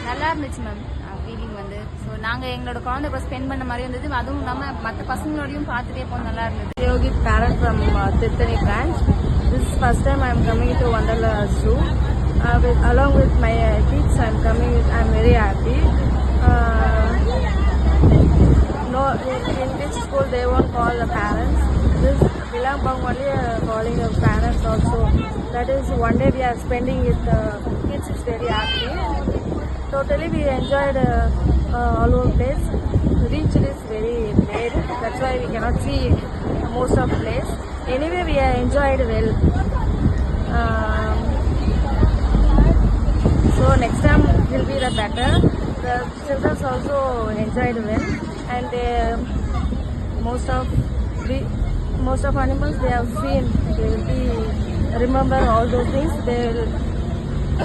நல்லா இருந்துச்சு ma'am feeling வந்து. ஸோ நாங்கள் எங்களோட குழந்தை கூட ஸ்பெண்ட் பண்ண மாதிரி இருந்தது. அதுவும் இல்லாமல் மற்ற பசங்களோடையும் பார்த்துட்டே போக நல்லா இருந்தது. Yogi parent from Tirthani branch. This is first time I am coming to Wonderla Zoo. Along with my kids, I am coming. I am very happy. No, in which school they won't call the parents. This Vilambang only calling the parents also. That is one day we are spending with the kids. It's very happy. Totally we enjoyed all over place. Reach is very late. That's why we cannot see most of the place. Anyway, we enjoyed well. So next time will be the better. The children also enjoyed well, and most of animals they have seen. They will be remember all those things. They will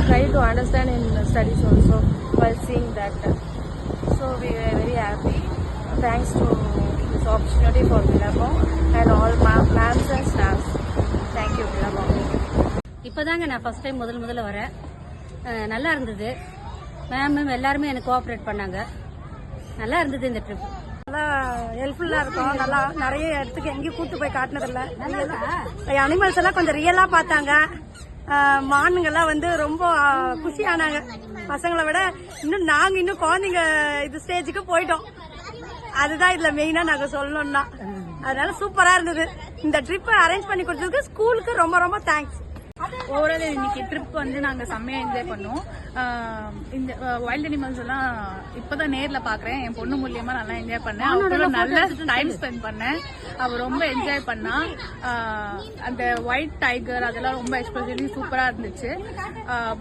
try to understand in studies also while seeing that. So we were very happy. Thanks to this opportunity for Billabong and all ma'ams and staffs. Thank you Billabong. இப்போதாங்க நான் first time முதல்ல வரேன். நல்லா இருந்தது. Ma'am எல்லாருமே எனக்கு cooperate பண்ணாங்க. நல்லா இருந்தது இந்த ட்ரிப். நல்லா ஹெல்ப்ஃபுல்லா இருக்கும். நல்லா நிறைய இடத்துக்கு எங்கேயும் கூட்டு போய் காட்டினதில்ல. அனிமல்ஸ் எல்லாம் கொஞ்சம் ரியலா பார்த்தாங்க. மானுங்கெல்லாம் வந்து ரொம்ப குஷியானாங்க. பசங்களை விட இன்னும் குழந்தைங்க இது ஸ்டேஜுக்கு போயிட்டோம். அதுதான் இதுல மெயினா நாங்க சொல்லணும்னா. அதனால சூப்பரா இருந்தது. இந்த ட்ரிப் அரேஞ்ச் பண்ணி கொடுத்ததுக்கு ஸ்கூலுக்கு ரொம்ப ரொம்ப தேங்க்ஸ். ஓவரால் இன்னைக்கு ட்ரிப் வந்து நாங்கள் செம்மையாக என்ஜாய் பண்ணோம். இந்த வைல்ட் அனிமல்ஸ் எல்லாம் இப்போதான் நேரில் பார்க்குறேன். என் பொண்ணு மூலியமா நல்லா என்ஜாய் பண்ணேன். அவங்களோட நல்ல டைம் ஸ்பெண்ட் பண்ணேன். அவள் ரொம்ப என்ஜாய் பண்ணா. அந்த ஒயிட் டைகர் அதெல்லாம் ரொம்ப எக்ஸ்பெஷலி சூப்பராக இருந்துச்சு.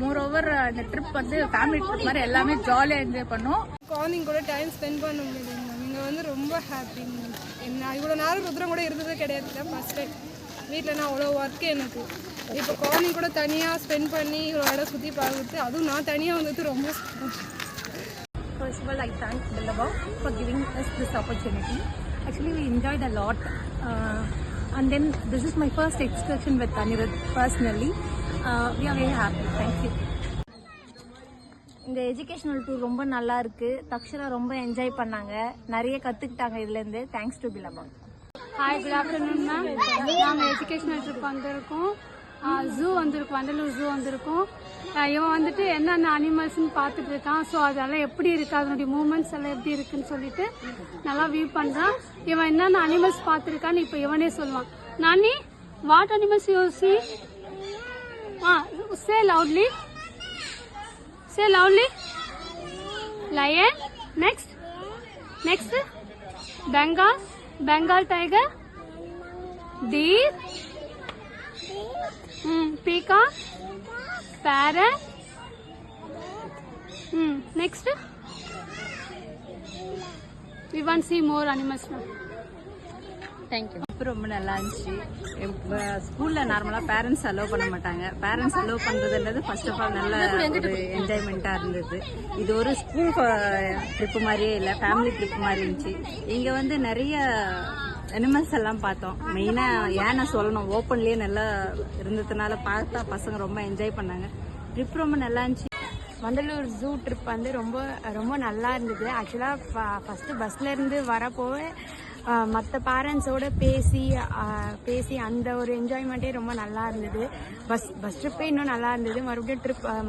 மோர் ஓவர் இந்த ட்ரிப் வந்து ஃபேமிலி ட்ரிப் மாதிரி எல்லாமே ஜாலியாக என்ஜாய் பண்ணோம். குழந்தைங்க கூட டைம் ஸ்பெண்ட் பண்ண முடியுது. இங்கே வந்து ரொம்ப ஹாப்பி. நான் இவ்வளோ நேரம் ருத்ரம் கூட இருந்ததே கிடையாது. ஃபர்ஸ்ட் டைம் வீட்டில் நான் அவ்வளோ ஒர்க்கு எனக்கு. இப்போ குழந்தைங்க கூட தனியாக ஸ்பெண்ட் பண்ணி இவ்வளோ இடம் சுற்றி பார்க்குறது, அதுவும் நான் தனியாக வந்தது ரொம்ப First of all, I thank Billabong for giving us this opportunity. Actually, we enjoyed a lot. And then this is my first excursion with Anirudh personally. We are very happy. Thank you. இந்த educational tour ரொம்ப நல்லா இருக்கு. தக்ஷரா ரொம்ப enjoy பண்ணாங்க. நிறைய கற்றுக்கிட்டாங்க இதுலேருந்து. Thanks to Billabong. Hi, good afternoon ma'am. நாங்கள் எஜுகேஷனல் ட்ரிப் வந்திருக்கோம். ஜூ வந்திருக்கோம், வண்டலூர் ஜூ வந்திருக்கோம். இவன் வந்துட்டு என்னென்ன அனிமல்ஸ்ன்னு பார்த்துட்டு இருக்கான். ஸோ அதெல்லாம் எப்படி இருக்குது, அதனுடைய மூமெண்ட்ஸ் எல்லாம் எப்படி இருக்குன்னு சொல்லிட்டு நல்லா வியூ பண்ணுறான். இவன் என்னென்ன அனிமல்ஸ் பார்த்துருக்கான்னு இப்போ இவனே சொல்லுவான். Nani, what animals you see? Say loudly, say loudly. Lion. Next Bengal tiger, deer, peacock, parrot. Next, we want to see more animals now. Thank you. ரொம்ப நல்லா இருந்துச்சு. ஸ்கூல்ல நார்மலா பேரண்ட்ஸ் அலோவ் பண்ண மாட்டாங்க. பேரண்ட்ஸ் அலோவ் பண்றதுன்றது ஃபர்ஸ்ட் ஆஃப் ஆல் நல்ல ஒரு என்ஜாய்மெண்டா இருந்தது. இது ஒரு ஸ்கூல் ட்ரிப் மாதிரியே இல்லை, ஃபேமிலி ட்ரிப் மாதிரி இருந்துச்சு. இங்க வந்து நிறைய அனிமல்ஸ் எல்லாம் பார்த்தோம். மெயினா ஏன்னா சொல்லணும், ஓப்பன்லயே நல்லா இருந்ததுனால பார்த்தா பசங்க ரொம்ப என்ஜாய் பண்ணாங்க. ட்ரிப் ரொம்ப நல்லா இருந்துச்சு. வண்டலூர் ஜூ ட்ரிப் வந்து ரொம்ப ரொம்ப நல்லா இருந்தது. ஆக்சுவலாக ஃபஸ்ட்டு பஸ்ல இருந்து வரப்போவே மற்ற பேரண்ட்ஸோட பேசி அந்த ஒரு என்ஜாய்மெண்ட்டே ரொம்ப நல்லா இருந்தது. பஸ் ட்ரிப்பே இன்னும் நல்லா இருந்தது.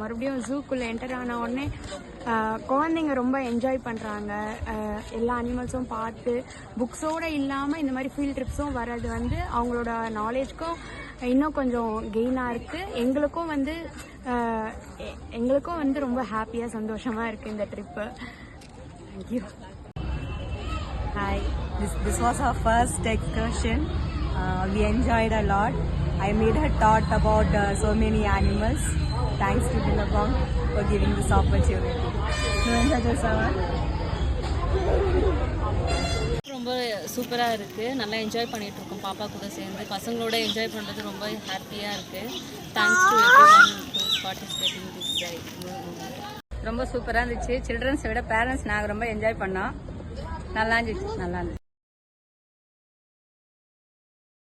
மறுபடியும் ஜூக்குள்ளே என்டர் ஆன உடனே குழந்தைங்க ரொம்ப என்ஜாய் பண்ணுறாங்க. எல்லா அனிமல்ஸும் பார்த்து புக்ஸோடு இல்லாமல் இந்த மாதிரி ஃபீல்ட் ட்ரிப்ஸும் வர்றது வந்து அவங்களோட நாலேஜ்க்கும் இன்னும் கொஞ்சம் கெயினாக இருக்குது. எங்களுக்கும் வந்து ரொம்ப ஹாப்பியாக சந்தோஷமாக இருக்குது இந்த trip. Thank you. Hi, this was our first excursion. We enjoyed a lot. I made her thought about so many animals. Thanks to Billabong for giving this opportunity. You enjoy this hour? ரொம்ப சூப்பராக இருக்குது. நல்லா enjoy பண்ணிட்டு இருக்கோம் பாப்பா கூட சேர்ந்து. பசங்களோட என்ஜாய் பண்ணுறது ரொம்ப ஹாப்பியாக இருக்குது. Thanks to everyone who is participating this day. ரொம்ப சூப்பராக இருந்துச்சு. சில்ட்ரன்ஸை விட பேரண்ட்ஸ் நாங்கள் ரொம்ப என்ஜாய் பண்ணோம். நல்லா இருந்துச்சு.